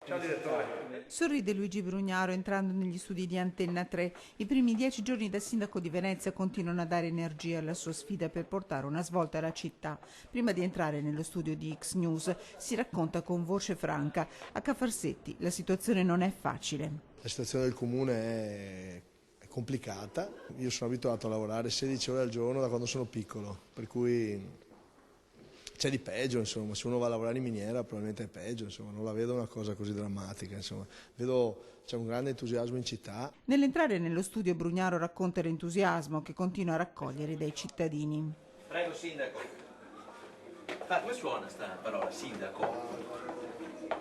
Ciao direttore. Sorride Luigi Brugnaro entrando negli studi di Antenna 3. I primi 10 giorni da sindaco di Venezia continuano a dare energia alla sua sfida per portare una svolta alla città. Prima di entrare nello studio di X News si racconta con voce franca: a Cafarsetti la situazione non è facile. La situazione del comune è complicata. Io sono abituato a lavorare 16 ore al giorno da quando sono piccolo, per cui c'è di peggio, insomma. Se uno va a lavorare in miniera probabilmente è peggio, insomma. Non la vedo una cosa così drammatica, insomma. Vedo c'è un grande entusiasmo in città. Nell'entrare nello studio Brugnaro racconta l'entusiasmo che continua a raccogliere dai cittadini. Prego sindaco. Come suona sta parola, sindaco?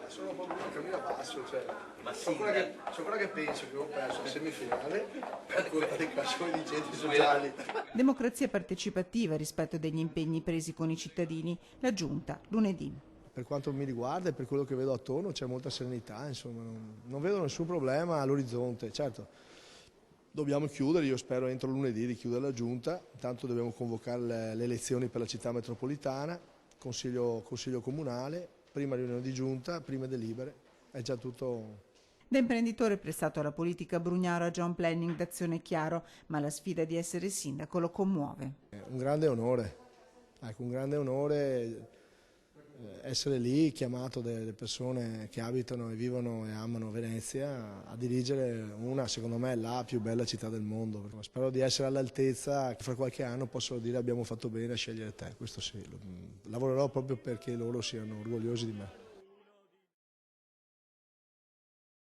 Sono proprio un cammino basso, cioè. Ma sono quella che penso che ho perso la semifinale per colpa dei cassoni dirigenti sociali. Democrazia partecipativa, rispetto degli impegni presi con i cittadini. La Giunta, lunedì. Per quanto mi riguarda e per quello che vedo attorno c'è molta serenità, insomma, non vedo nessun problema all'orizzonte. Certo, dobbiamo chiudere, io spero entro lunedì di chiudere la Giunta, intanto dobbiamo convocare le elezioni per la città metropolitana, consiglio comunale, prima riunione di Giunta, prime delibere, è già tutto. Da imprenditore prestato alla politica, Brugnaro ha già un planning d'azione chiaro, ma la sfida di essere sindaco lo commuove. È un grande onore, ecco, un grande onore essere lì chiamato dalle persone che abitano e vivono e amano Venezia a dirigere una, secondo me, la più bella città del mondo. Spero di essere all'altezza, che fra qualche anno posso dire abbiamo fatto bene a scegliere te, questo sì, lavorerò proprio perché loro siano orgogliosi di me.